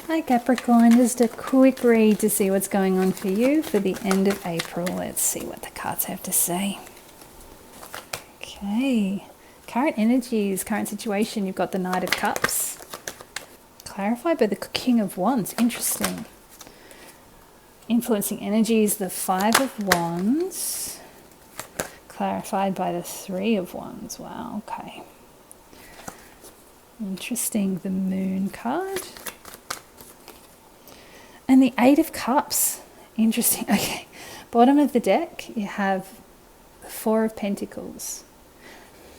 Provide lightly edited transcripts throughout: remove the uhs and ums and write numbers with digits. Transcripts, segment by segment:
Hi Capricorn, just a quick read to see what's going on for you for the end of April. Let's see what the cards have to say. Okay, current energies, current situation, you've got the Knight of Cups. Clarified by the King of Wands, interesting. Influencing energies, the Five of Wands. Clarified by the Three of Wands, wow, okay. Interesting, the Moon card. And the Eight of Cups, interesting. Okay, bottom of the deck, you have the Four of Pentacles.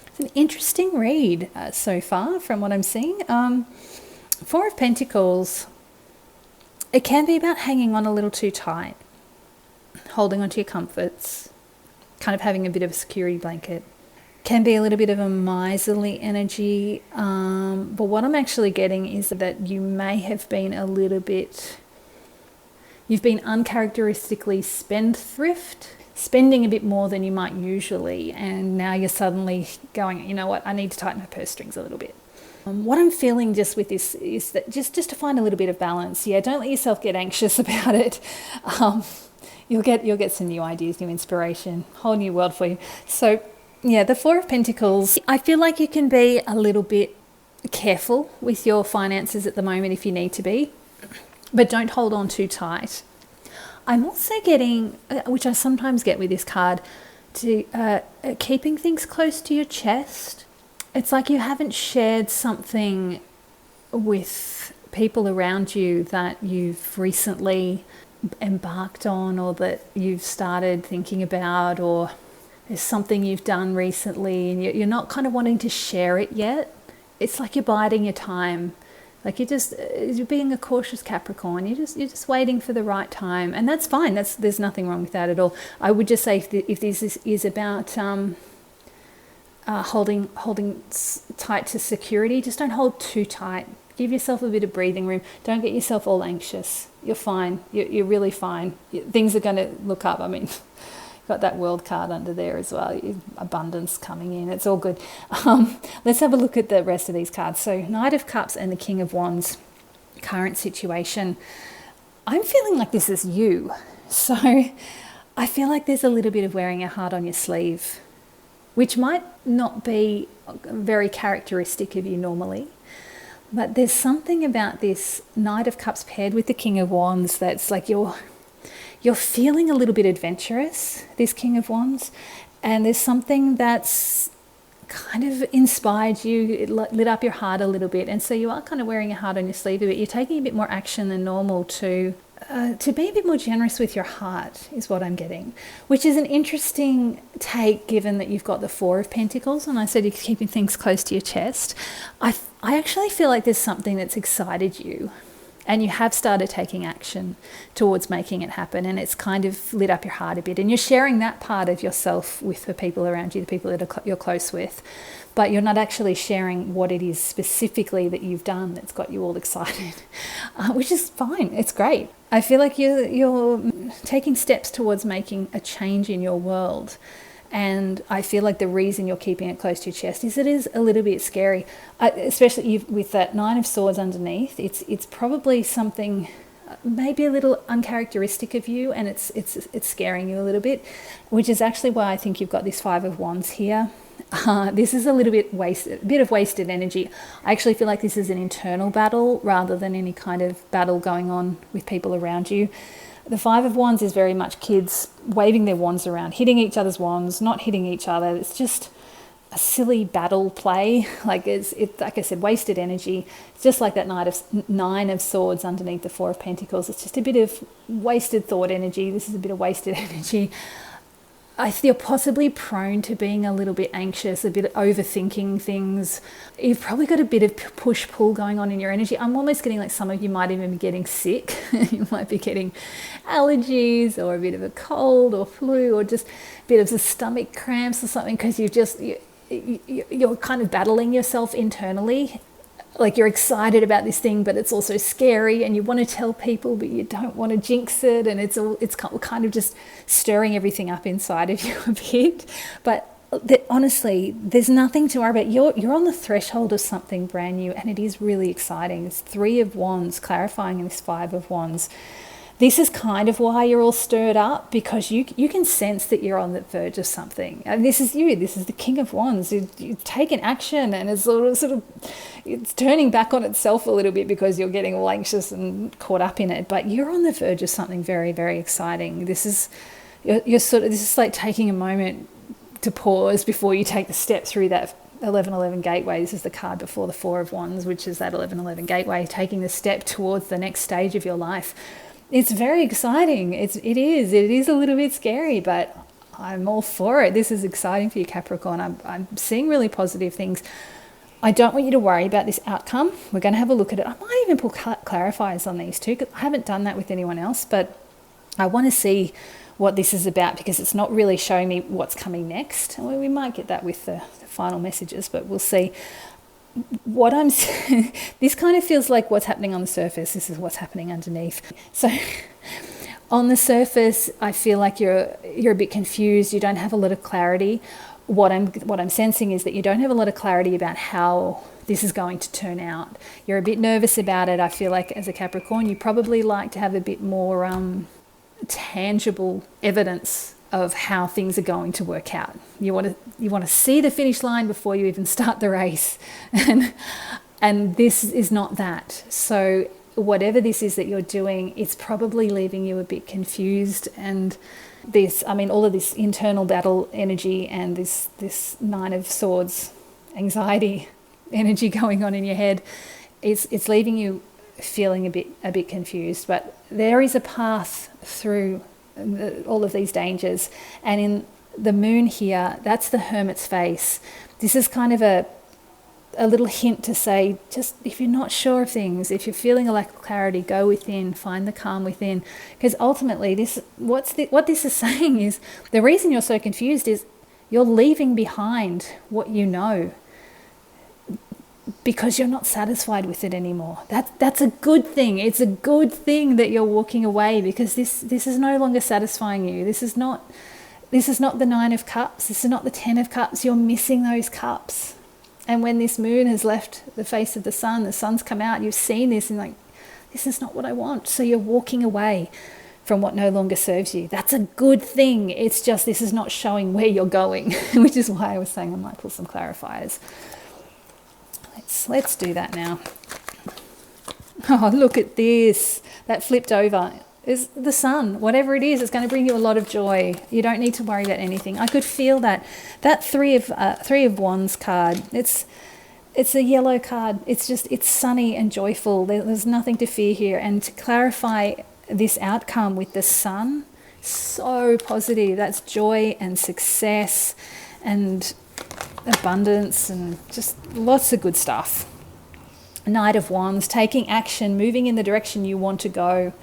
It's an interesting read so far from what I'm seeing. Four of Pentacles, it can be about hanging on a little too tight, holding on to your comforts, kind of having a bit of a security blanket. Can be a little bit of a miserly energy, but what I'm actually getting is that you may have been a little bit... You've been uncharacteristically spendthrift, spending a bit more than you might usually, and now you're suddenly going, you know what, I need to tighten my purse strings a little bit. What I'm feeling just with this is that just to find a little bit of balance. Yeah, don't let yourself get anxious about it. You'll get some new ideas, new inspiration, whole new world for you. So yeah, the Four of Pentacles, I feel like you can be a little bit careful with your finances at the moment if you need to be. But don't hold on too tight. I'm also getting, which I sometimes get with this card, to keeping things close to your chest. It's like you haven't shared something with people around you that you've recently embarked on, or that you've started thinking about, or there's something you've done recently and you're not kind of wanting to share it yet. It's like you're biding your time. Like you're being a cautious Capricorn. You're just waiting for the right time, and that's fine. There's nothing wrong with that at all. I would just say if this is about holding tight to security, just don't hold too tight. Give yourself a bit of breathing room. Don't get yourself all anxious. You're fine. You're really fine. Things are going to look up. I mean, got that World card under there as well. Abundance coming in. It's all good. Let's have a look at the rest of these cards. So Knight of Cups and the King of Wands, current situation. I'm feeling like this is you. So I feel like there's a little bit of wearing your heart on your sleeve, which might not be very characteristic of you normally. But there's something about this Knight of Cups paired with the King of Wands that's like you're feeling a little bit adventurous, this King of Wands, and there's something that's kind of inspired you, it lit up your heart a little bit, and so you are kind of wearing your heart on your sleeve a bit. You're taking a bit more action than normal to be a bit more generous with your heart, is what I'm getting, which is an interesting take given that you've got the Four of Pentacles, and I said you're keeping things close to your chest. I actually feel like there's something that's excited you, and you have started taking action towards making it happen, and it's kind of lit up your heart a bit, and you're sharing that part of yourself with the people around you, the people that you're close with, but you're not actually sharing what it is specifically that you've done that's got you all excited, which is fine. It's great. I feel like you're taking steps towards making a change in your world. And I feel like the reason you're keeping it close to your chest is it is a little bit scary, especially with that Nine of Swords underneath. It's probably something maybe a little uncharacteristic of you, and it's scaring you a little bit, which is actually why I think you've got this Five of Wands here. This is a little bit wasted, a bit of wasted energy. I actually feel like this is an internal battle rather than any kind of battle going on with people around you. The Five of Wands is very much kids waving their wands around, hitting each other's wands, not hitting each other. It's just a silly battle play. Like it's like I said, wasted energy. It's just like that Nine of Swords underneath the Four of Pentacles. It's just a bit of wasted thought energy. This is a bit of wasted energy. I feel possibly prone to being a little bit anxious, a bit overthinking things. You've probably got a bit of push-pull going on in your energy. I'm almost getting like some of you might even be getting sick. You might be getting allergies or a bit of a cold or flu or just a bit of the stomach cramps or something, because you're kind of battling yourself internally. Like you're excited about this thing, but it's also scary, and you want to tell people, but you don't want to jinx it, and it's kind of just stirring everything up inside of you a bit. But honestly, there's nothing to worry about. You're on the threshold of something brand new, and it is really exciting. It's 3 of Wands clarifying this 5 of Wands. This is kind of why you're all stirred up, because you can sense that you're on the verge of something. And this is you. This is the King of Wands. You've taken action, and it's sort of it's turning back on itself a little bit because you're getting all anxious and caught up in it. But you're on the verge of something very, very exciting. This is this is like taking a moment to pause before you take the step through that 1111 gateway. This is the card before the 4 of Wands, which is that 1111 gateway, taking the step towards the next stage of your life. It's very exciting. It is a little bit scary, but I'm all for it. This is exciting for you, Capricorn. I'm seeing really positive things. I don't want you to worry about this outcome. We're going to have a look at it. I might even pull clarifiers on these too, because I haven't done that with anyone else, but I want to see what this is about, because it's not really showing me what's coming next. Well, we might get that with the final messages, but we'll see. What I'm this kind of feels like what's happening on the surface. This is what's happening underneath. So on the surface, I feel like you're a bit confused. You don't have a lot of clarity. What I'm sensing is that you don't have a lot of clarity about how this is going to turn out. You're a bit nervous about it. I feel like as a Capricorn, you probably like to have a bit more tangible evidence of how things are going to work out. You want to see the finish line before you even start the race, and this is not that. So whatever this is that you're doing, it's probably leaving you a bit confused. And all of this internal battle energy and this 9 of Swords anxiety energy going on in your head, it's leaving you feeling a bit confused. But there is a path through all of these dangers. And in the moon here, that's the Hermit's face. This is kind of a little hint to say, just if you're not sure of things, if you're feeling a lack of clarity, go within, find the calm within. Because ultimately what this is saying is, the reason you're so confused is you're leaving behind what you know, because you're not satisfied with it anymore. That's a good thing. It's a good thing that you're walking away, because this is no longer satisfying you. This is not the 9 of Cups. This is not the 10 of Cups. You're missing those cups. And when this moon has left the face of the sun's come out, you've seen this and like, this is not what I want. So you're walking away from what no longer serves you. That's a good thing. It's just this is not showing where you're going, which is why I was saying I might pull some clarifiers. Let's do that now. Oh, look at this. That flipped over is the sun. Whatever it is, it's going to bring you a lot of joy. You don't need to worry about anything. I could feel that. That 3 of Wands card, it's a yellow card. It's sunny and joyful. There's nothing to fear here. And to clarify this outcome with the sun, so positive. That's joy and success and abundance and just lots of good stuff. Knight of Wands, taking action, moving in the direction you want to go.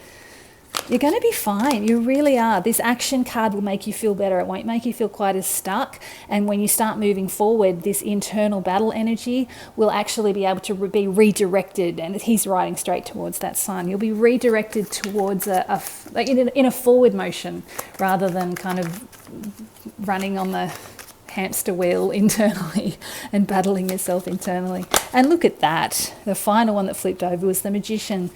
You're going to be fine. You really are. This action card will make you feel better. It won't make you feel quite as stuck. And when you start moving forward, this internal battle energy will actually be able to be redirected. And he's riding straight towards that sun. You'll be redirected towards in a forward motion, rather than kind of running on the hamster wheel internally and battling yourself internally. And look at that. The final one that flipped over was the Magician.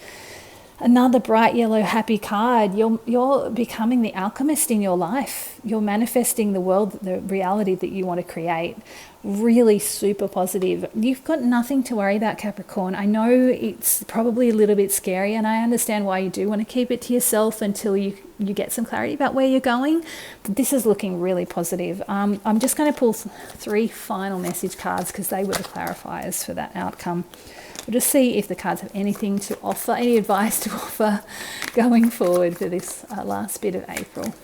Another bright yellow happy card. You're becoming the alchemist in your life. You're manifesting the world, the reality that you want to create. Really super positive. You've got nothing to worry about, Capricorn. I know it's probably a little bit scary, and I understand why you do want to keep it to yourself until you get some clarity about where you're going. But this is looking really positive. I'm just going to pull 3 final message cards, because they were the clarifiers for that outcome. We'll just see if the cards have anything to offer, any advice to offer going forward for this last bit of April.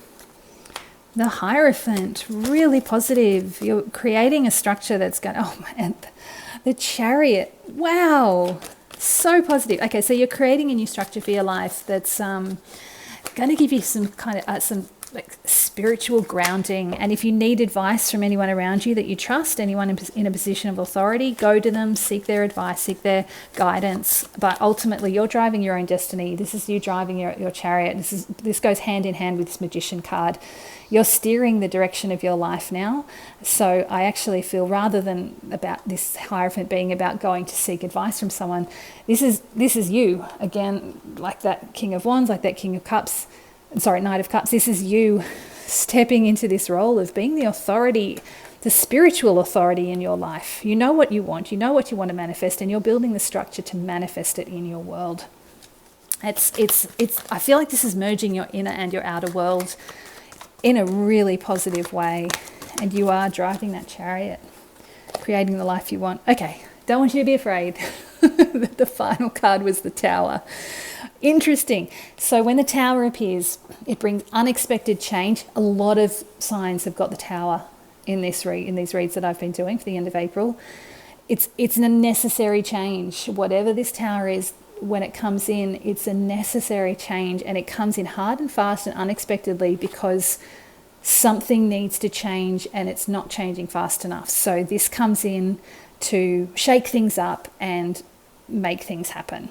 The Hierophant, really positive. You're creating a structure that's going, oh man, the Chariot, wow, so positive. Okay, so you're creating a new structure for your life that's going to give you some kind of some like spiritual grounding. And if you need advice from anyone around you that you trust, anyone in a position of authority, go to them, seek their advice, seek their guidance. But ultimately, you're driving your own destiny. This is you driving your chariot. This goes hand in hand with this Magician card. You're steering the direction of your life now. So I actually feel, rather than about this Hierophant being about going to seek advice from someone, this is you again, like that King of Wands, like that King of Cups. Sorry, Knight of Cups. This is you stepping into this role of being the authority, the spiritual authority in your life. You know what you want. You know what you want to manifest, and you're building the structure to manifest it in your world. It's. I feel like this is merging your inner and your outer world in a really positive way, and you are driving that chariot, creating the life you want. Okay, don't want you to be afraid. The final card was the Tower. Interesting. So when the Tower appears, it brings unexpected change. A lot of signs have got the Tower in these reads that I've been doing for the end of April. It's a necessary change. Whatever this Tower is, when it comes in, it's a necessary change, and it comes in hard and fast and unexpectedly because something needs to change and it's not changing fast enough. So this comes in to shake things up and make things happen.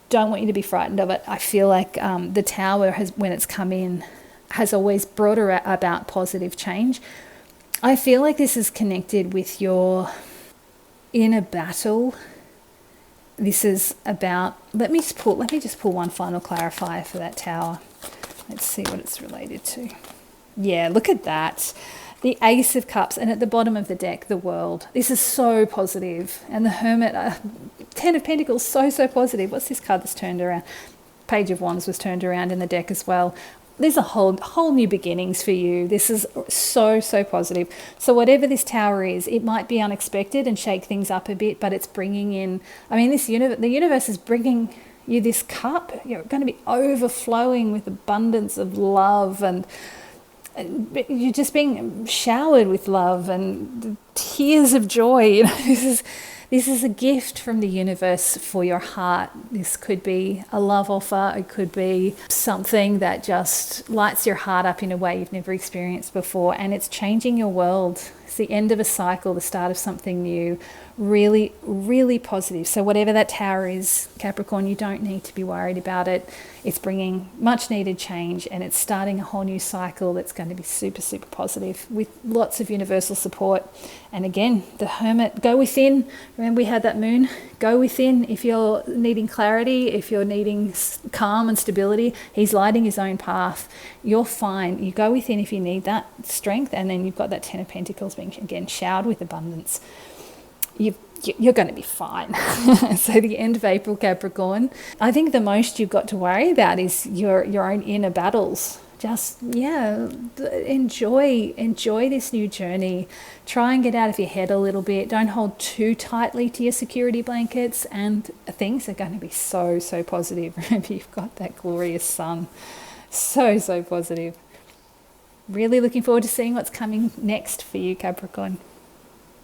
Don't want you to be frightened of it. I feel like the Tower, when it's come in, has always brought about positive change. I feel like this is connected with your inner battle. This is about, let me just pull one final clarifier for that Tower. Let's see what it's related to. Yeah, look at that. The Ace of Cups, and at the bottom of the deck, the World. This is so positive. And the Hermit, Ten of Pentacles, so positive. What's this card that's turned around? Page of Wands was turned around in the deck as well. There's a whole new beginnings for you. This is so positive. So whatever this Tower is, it might be unexpected and shake things up a bit, but it's bringing in, the universe is bringing you this cup. You're going to be overflowing with abundance of love, and you're just being showered with love and tears of joy. This is a gift from the universe for your heart. This could be a love offer. It could be something that just lights your heart up in a way you've never experienced before. And it's changing your world. It's the end of a cycle, the start of something new. Really positive. So whatever that Tower is, Capricorn, you don't need to be worried about it. It's bringing much needed change, and it's starting a whole new cycle that's going to be super positive with lots of universal support. And again, the Hermit, go within. Remember, we had that Moon. Go within if you're needing clarity, if you're needing calm and stability. He's lighting his own path. You're fine. You go within if you need that strength, and then you've got that Ten of Pentacles being, again, showered with abundance. You're going to be fine. So the end of April, Capricorn, I think the most you've got to worry about is your own inner battles. Just, enjoy this new journey. Try and get out of your head a little bit. Don't hold too tightly to your security blankets, and things are going to be so positive. Remember, you've got that glorious sun. So positive. Really looking forward to seeing what's coming next for you, Capricorn.